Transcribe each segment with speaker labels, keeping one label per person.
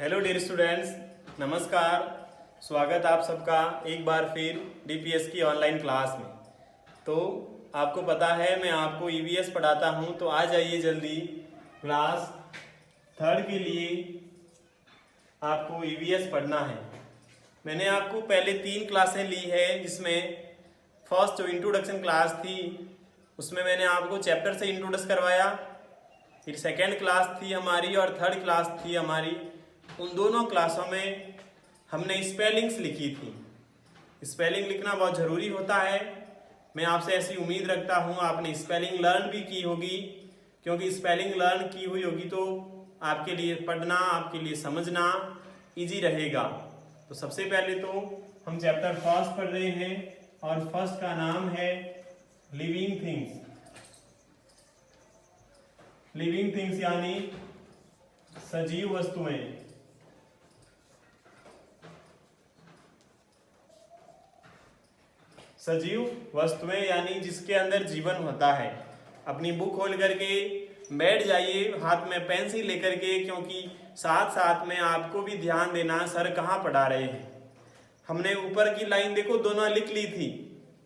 Speaker 1: Hello dear students, नमस्कार। स्वागत आप सबका एक बार फिर डीपीएस की ऑनलाइन क्लास में। तो आपको पता है मैं आपको ईवीएस पढ़ाता हूं, तो आ जाइए जल्दी। क्लास थर्ड के लिए आपको ईवीएस पढ़ना है। मैंने आपको पहले 3 क्लासें ली है, जिसमें फर्स्ट जो इंट्रोडक्शन क्लास थी उसमें मैंने आपको चैप्टर से इंट्रोड्यूस करवाया। फिर सेकेंड क्लास थी हमारी और थर्ड क्लास थी हमारी। उन दोनों क्लासों में हमने स्पेलिंग्स लिखी थी। स्पेलिंग लिखना बहुत ज़रूरी होता है। मैं आपसे ऐसी उम्मीद रखता हूँ आपने स्पेलिंग लर्न भी की होगी, क्योंकि स्पेलिंग लर्न की हुई होगी तो आपके लिए पढ़ना, आपके लिए समझना इजी रहेगा। तो सबसे पहले तो हम चैप्टर फर्स्ट पढ़ रहे हैं और फर्स्ट का नाम है लिविंग थिंग्स। लिविंग थिंग्स यानी सजीव वस्तुएं। सजीव वस्तुएं यानी जिसके अंदर जीवन होता है। अपनी बुक खोल करके बैठ जाइए, हाथ में पेंसिल लेकर के, क्योंकि साथ साथ में आपको भी ध्यान देना सर कहाँ पढ़ा रहे हैं। हमने ऊपर की लाइन देखो दोनों लिख ली थी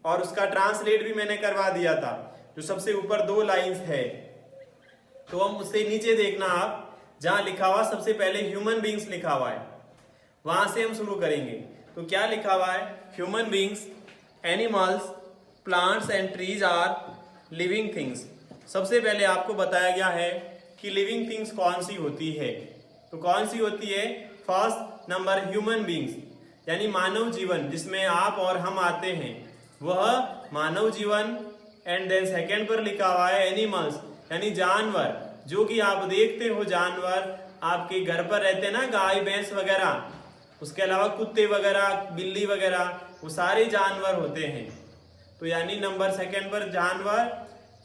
Speaker 1: और उसका ट्रांसलेट भी मैंने करवा दिया था। जो सबसे ऊपर 2 लाइंस है तो हम उससे नीचे देखना, आप जहां लिखा हुआ सबसे पहले ह्यूमन बींग्स लिखा हुआ है, वहां से हम शुरू करेंगे। तो क्या लिखा हुआ है? Human beings, animals, plants and trees are living things. सबसे पहले आपको बताया गया है कि लिविंग थिंग्स कौन सी होती है। तो कौन सी होती है? फर्स्ट नंबर ह्यूमन बींग्स यानी मानव जीवन, जिसमें आप और हम आते हैं, वह मानव जीवन। एंड देन सेकेंड पर लिखा हुआ है एनिमल्स यानी जानवर, जो कि आप देखते हो जानवर आपके घर पर रहते हैं ना, गाय भैंस वगैरह। उसके अलावा कुत्ते वगैरह, बिल्ली वगैरह, वो सारे जानवर होते हैं। तो यानी नंबर सेकेंड पर जानवर।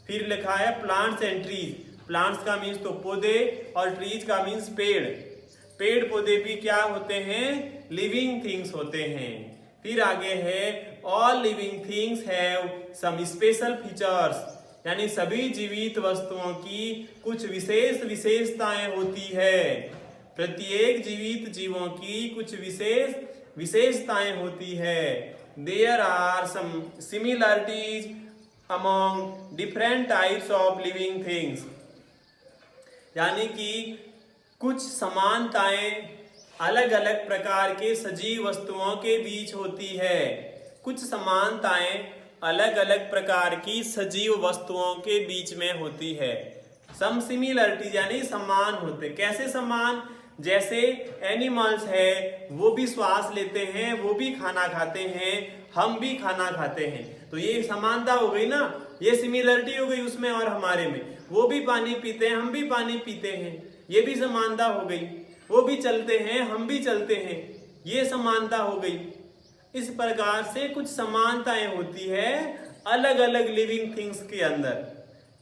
Speaker 1: फिर लिखा है प्लांट्स एंड ट्रीज। प्लांट्स का मीन्स तो पौधे और ट्रीज का मीन्स पेड़। पेड़ पौधे भी क्या होते हैं? लिविंग थिंग्स होते हैं। फिर आगे है all living things have some special features यानी सभी जीवित वस्तुओं की कुछ विशेष विशेषताएं होती है। प्रत्येक जीवित जीवों की कुछ विशेष विशेषताएं होती है। There are some similarities among different types of living things यानी कि कुछ समानताएं अलग अलग प्रकार के सजीव वस्तुओं के बीच होती है। कुछ समानताएं अलग अलग प्रकार की सजीव वस्तुओं के बीच में होती है। सम सिमिलरिटीज यानी समान होते। कैसे समान? जैसे एनिमल्स है, वो भी श्वास लेते हैं, वो भी खाना खाते हैं, हम भी खाना खाते हैं। तो ये समानता हो गई ना, ये सिमिलरिटी हो गई उसमें और हमारे में। वो भी पानी पीते हैं, हम भी पानी पीते हैं, ये भी समानता हो गई। वो भी चलते हैं, हम भी चलते हैं, ये समानता हो गई। इस प्रकार से कुछ समानताएं होती है अलग अलग लिविंग थिंग्स के अंदर।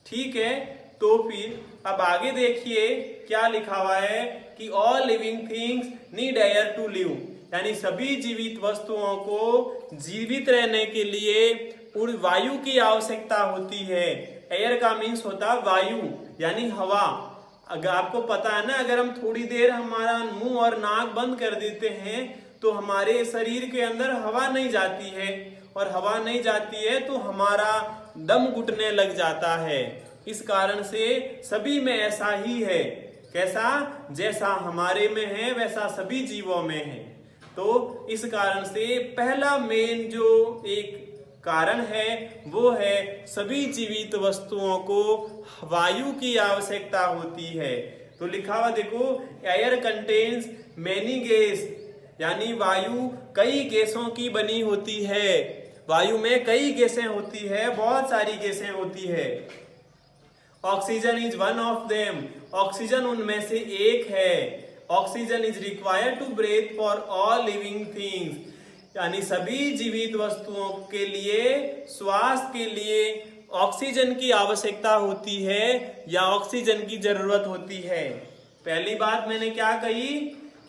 Speaker 1: ठीक है, तो फिर अब आगे देखिए क्या लिखा हुआ है कि all living things need air to live यानी सभी जीवित वस्तुओं को जीवित रहने के लिए वायु की आवश्यकता होती है। एयर का मीन्स होता है वायु यानी हवा। अगर आपको पता है ना, अगर हम थोड़ी देर हमारा मुंह और नाक बंद कर देते हैं तो हमारे शरीर के अंदर हवा नहीं जाती है, और हवा नहीं जाती है तो हमारा दम घुटने लग जाता है। इस कारण से सभी में ऐसा ही है। कैसा? जैसा हमारे में है वैसा सभी जीवों में है। तो इस कारण से पहला मेन जो एक कारण है वो है सभी जीवित वस्तुओं को वायु की आवश्यकता होती है। तो लिखा हुआ देखो, एयर कंटेन्स मेनी गैस यानी वायु कई गैसों की बनी होती है। वायु में कई गैसें होती है, बहुत सारी गैसें होती है। Oxygen is one of them, oxygen उनमें से एक है। Oxygen is required to breathe for all living things यानी सभी जीवित वस्तुओं के लिए श्वास के लिए ऑक्सीजन की आवश्यकता होती है या ऑक्सीजन की जरूरत होती है। पहली बात मैंने क्या कही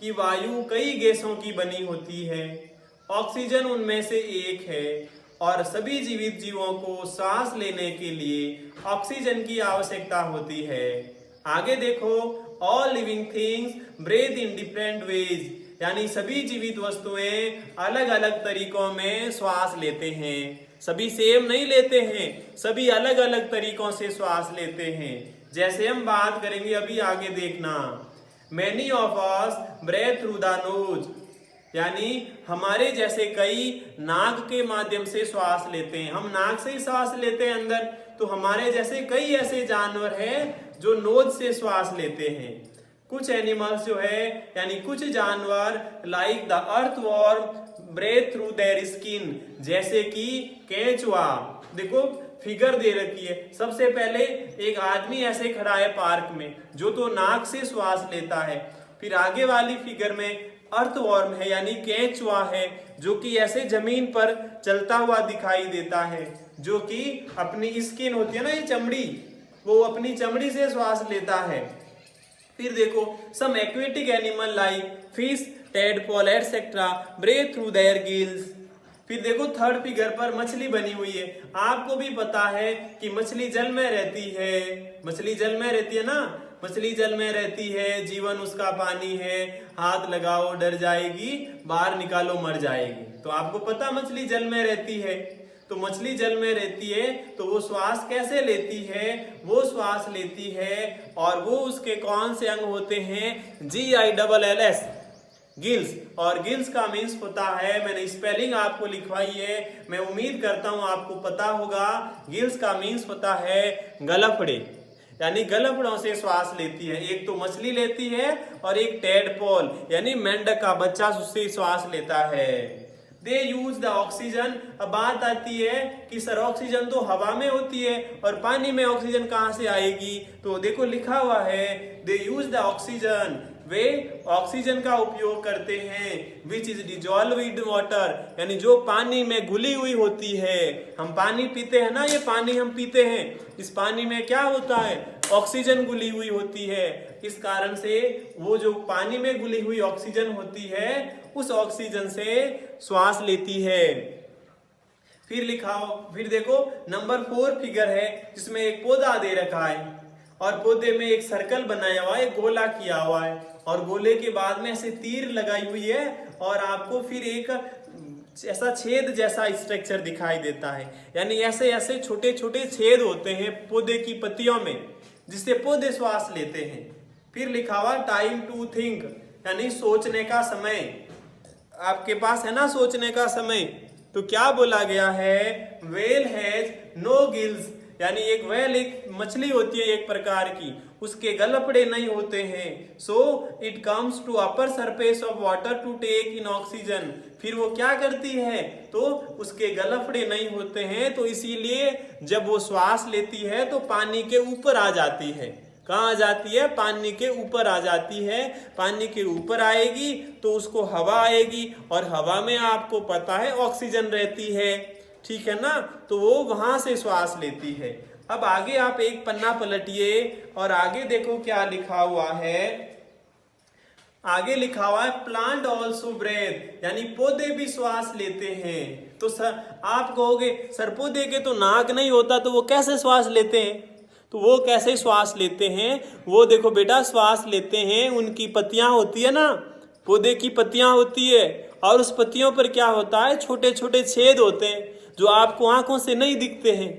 Speaker 1: कि वायु कई गैसों की बनी होती है, ऑक्सीजन उनमें से एक है, और सभी जीवित जीवों को सांस लेने के लिए ऑक्सीजन की आवश्यकता होती है। आगे देखो, all living things breathe in different ways, यानी सभी जीवित वस्तुएं अलग अलग तरीकों में श्वास लेते हैं। सभी सेम नहीं लेते हैं, सभी अलग अलग तरीकों से श्वास लेते हैं। जैसे हम बात करेंगे अभी आगे देखना, many of us breathe through the nose, यानी हमारे जैसे कई नाक के माध्यम से श्वास लेते हैं। हम नाक से ही श्वास लेते हैं अंदर, तो हमारे जैसे कई ऐसे जानवर हैं जो नोज से श्वास लेते हैं। कुछ एनिमल्स जो है, यानी कुछ जानवर like the earthworm breathe through their skin, जैसे कि केंचुआ। देखो फिगर दे रखी है, सबसे पहले एक आदमी ऐसे खड़ा है पार्क में जो तो नाक से श्वास लेता है। फिर आगे वाली फिगर में अर्थवॉर्म है, यानी केंचुआ है, जो कि ऐसे जमीन पर चलता हुआ दिखाई देता है, जो कि अपनी स्किन होती है ना, ये चमड़ी, वो अपनी चमड़ी से श्वास लेता है। फिर देखो, some aquatic animal like fish, tadpole etcetera breathe through their gills. फिर देखो थर्ड फिगर पर मछली बनी हुई है। आपको भी पता है कि मछली जल में रहती है, मछली जल में रहती है ना, मछली जल में रहती है, जीवन उसका पानी है, हाथ लगाओ डर जाएगी, बाहर निकालो मर जाएगी। तो आपको पता मछली जल में रहती है। तो मछली जल में रहती है तो वो श्वास कैसे लेती है? वो श्वास लेती है और वो उसके कौन से अंग होते हैं? GILLS, gills. और गिल्स का मीन्स होता है, मैंने स्पेलिंग आपको लिखवाई है, मैं उम्मीद करता हूं आपको पता होगा। गिल्स का मीन्स होता है गलफड़े, यानी गलफड़ों से श्वास लेती है। एक तो मछली लेती है और एक टेडपोल यानी मेंढक का बच्चा उससे श्वास लेता है। They use the oxygen. अब बात आती है कि सर ऑक्सीजन तो हवा में होती है और पानी में ऑक्सीजन कहां से आएगी? तो देखो लिखा हुआ है, दे यूज द ऑक्सीजन, वे ऑक्सीजन का उपयोग करते हैं, which is dissolved in water, यानी जो पानी में घुली हुई होती है। हम पानी पीते हैं ना, ये पानी हम पीते हैं, इस पानी में क्या होता है? ऑक्सीजन घुली हुई होती है। इस कारण से वो जो पानी में घुली हुई ऑक्सीजन होती है, उस ऑक्सीजन से श्वास लेती है। फिर लिखाओ, फिर देखो नंबर 4 फिगर है जिसमें एक पौधा दे रखा है और पौधे में एक सर्कल बनाया हुआ है, गोला किया हुआ है और गोले के बाद में ऐसे तीर लगाई हुई है और आपको फिर एक ऐसा छेद जैसा स्ट्रक्चर दिखाई देता है, यानी ऐसे ऐसे छोटे छोटे छेद होते हैं पौधे की पत्तियों में, जिससे पौधे श्वास लेते हैं। फिर लिखा हुआ टाइम टू थिंक, यानी सोचने का समय। आपके पास है ना सोचने का समय, तो क्या बोला गया है? व्हेल हैज नो गिल्स, यानी एक व्हेल एक मछली होती है एक प्रकार की, उसके गलफड़े नहीं होते हैं। So it comes to upper surface of water to take in oxygen. फिर वो क्या करती है? तो उसके गलफड़े नहीं होते हैं, तो इसीलिए जब वो श्वास लेती है तो पानी के ऊपर आ जाती है। कहाँ आ जाती है? पानी के ऊपर आ जाती है। पानी के ऊपर आएगी तो उसको हवा आएगी और हवा में आपको पता है ऑक्सीजन रहती है, ठीक है ना, तो वो वहां से श्वास लेती है। अब आगे आप एक पन्ना पलटिए और आगे देखो क्या लिखा हुआ है। आगे लिखा हुआ है प्लांट ऑल्सो ब्रेथ, यानी पौधे भी श्वास लेते हैं। तो सर आप कहोगे सर पौधे के तो नाक नहीं होता, तो वो कैसे श्वास लेते हैं? तो वो कैसे श्वास लेते हैं? वो देखो बेटा, श्वास लेते हैं, उनकी पत्तियां होती है ना, पौधे की पत्तियां होती है और उस पत्तियों पर क्या होता है? छोटे छोटे छेद होते हैं जो आपको आंखों से नहीं दिखते हैं,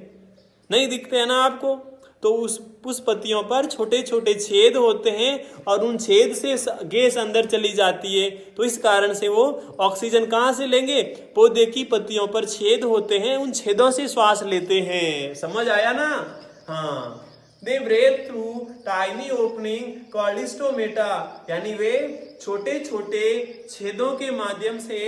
Speaker 1: नहीं दिखते हैं ना आपको। तो उस पत्तियों पर छोटे छोटे छेद होते हैं और उन छेद से गैस अंदर चली जाती है। तो इस कारण से वो ऑक्सीजन कहाँ से लेंगे? पौधे की पत्तियों पर छेद होते हैं, उन छेदों से श्वास लेते हैं। समझ आया ना? हाँ। They breathe through tiny opening called stomata, यानी वे छोटे छोटे छेदों के माध्यम से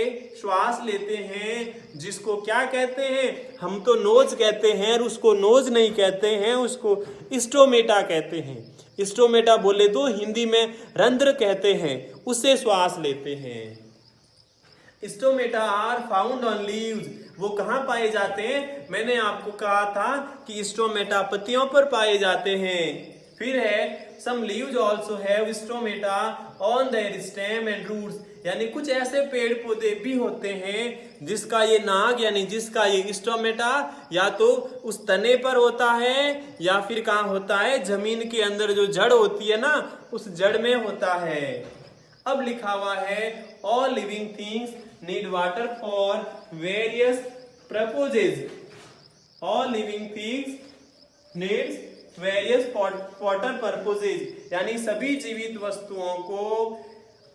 Speaker 1: श्वास लेते हैं, जिसको क्या कहते हैं? हम तो नोज कहते हैं और उसको नोज नहीं कहते हैं, उसको स्टोमेटा कहते हैं। स्टोमेटा बोले तो हिंदी में रंध्र कहते हैं, उससे श्वास लेते हैं। Stomata are found on leaves, वो कहाँ पाए जाते हैं? मैंने आपको कहा था कि स्टोमेटा पत्तियों पर पाए जाते हैं। फिर है some leaves also have stomata on their stem and roots, यानी कुछ ऐसे पेड़ पौधे भी होते हैं जिसका ये नाग यानी जिसका ये स्टोमेटा या तो उस तने पर होता है या फिर कहाँ होता है, जमीन के अंदर जो जड़ होती है ना उस जड़ में होता है। अब लिखा हुआ है all living things need water for various purposes. All living things needs various water purposes, यानी सभी जीवित वस्तुओं को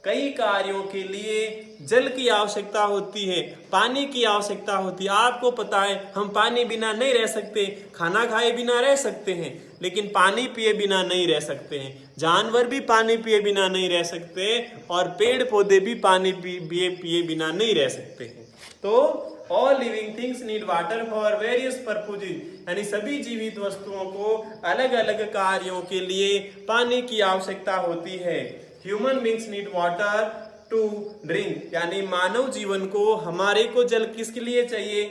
Speaker 1: कई कार्यों के लिए जल की आवश्यकता होती है, पानी की आवश्यकता होती है। आपको पता है हम पानी बिना नहीं रह सकते, खाना खाए बिना रह सकते हैं लेकिन पानी पिए बिना नहीं रह सकते हैं। जानवर भी पानी पिए बिना नहीं रह सकते और पेड़ पौधे भी पानी पिए बिना नहीं रह सकते हैं। तो all living things need water for various purposes, यानी सभी जीवित वस्तुओं को अलग अलग कार्यों के लिए पानी की आवश्यकता होती है। Human beings need water to drink, यानी मानव जीवन को हमारे को जल किसके लिए चाहिए,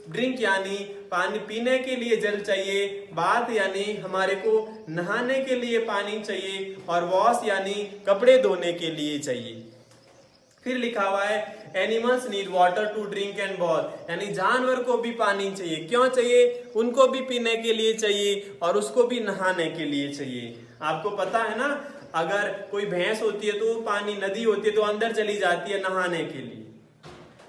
Speaker 1: ड्रिंक यानी पानी पीने के लिए जल चाहिए, बाथ यानी हमारे को नहाने के लिए पानी चाहिए और वॉश यानी कपड़े धोने के लिए चाहिए। फिर लिखा हुआ है animals need water to drink and bath, यानी जानवर को भी पानी चाहिए। क्यों चाहिए, उनको भी पीने के लिए चाहिए और उसको भी नहाने के लिए चाहिए। आपको पता है ना, अगर कोई भैंस होती है तो पानी नदी होती है तो अंदर चली जाती है नहाने के लिए।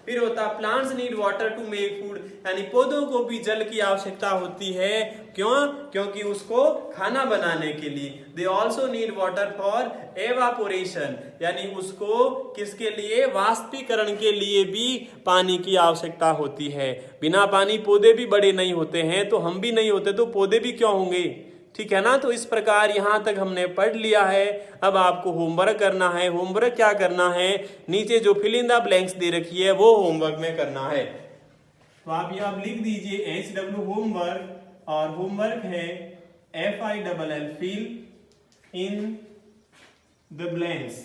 Speaker 1: फिर होता plants need water to make food, यानी पौधों को भी जल की आवश्यकता होती है। क्यों, क्योंकि उसको खाना बनाने के लिए। They also need water for evaporation, यानी उसको किसके लिए, वाष्पीकरण के लिए भी पानी की आवश्यकता होती है। बिना पानी पौधे भी बड़े नहीं होते हैं, तो हम भी नहीं होते तो पौधे भी क्यों होंगे, ठीक है ना। तो इस प्रकार यहाँ तक हमने पढ़ लिया है। अब आपको होमवर्क करना है। होमवर्क क्या करना है, नीचे जो फिल इन द ब्लैंक्स दे रखी है वो होमवर्क में करना है। तो आप यहाँ लिख दीजिए HW होमवर्क, और होमवर्क है FILL fill in the blanks,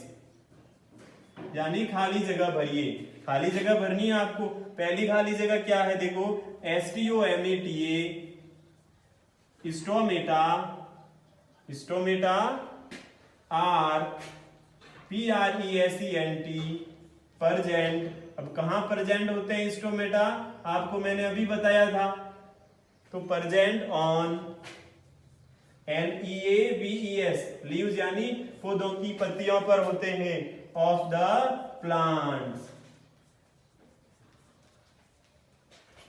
Speaker 1: यानी खाली जगह भरिए। खाली जगह भरनी है आपको। पहली खाली जगह क्या है, देखो STOMATA stomata, stomata PRESENT present. अब कहां परजेंट होते हैं स्टोमेटा, आपको मैंने अभी बताया था। तो परजेंट ऑन LEAVES लीव्स, यानी पौधों की पत्तियों पर होते हैं, ऑफ द प्लांट्स।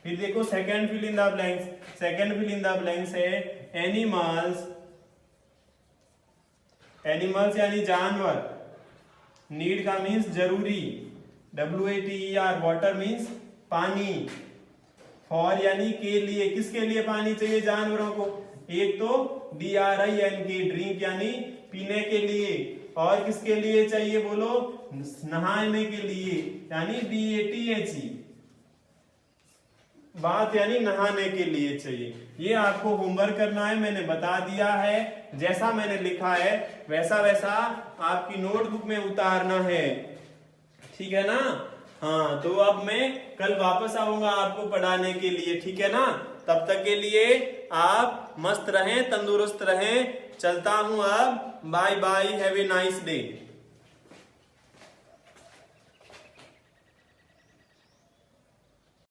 Speaker 1: फिर देखो second fill in the blanks. Second fill in the blanks है एनिमल्स, एनिमल्स यानी जानवर। नीड का मीन्स जरूरी, WATER, वाटर मीन्स पानी। फॉर यानी के लिए, किसके लिए पानी चाहिए जानवरों को, एक तो DRINK ड्रिंक यानी पीने के लिए, और किसके लिए चाहिए बोलो, नहाने के लिए यानी BATHE, बात यानी नहाने के लिए चाहिए। ये आपको होमवर्क करना है, मैंने बता दिया है। जैसा मैंने लिखा है वैसा वैसा आपकी नोटबुक में उतारना है, ठीक है ना। हाँ, तो अब मैं कल वापस आऊंगा आपको पढ़ाने के लिए, ठीक है ना। तब तक के लिए आप मस्त रहें, तंदुरुस्त रहें। चलता हूं अब, bye bye, have a nice day.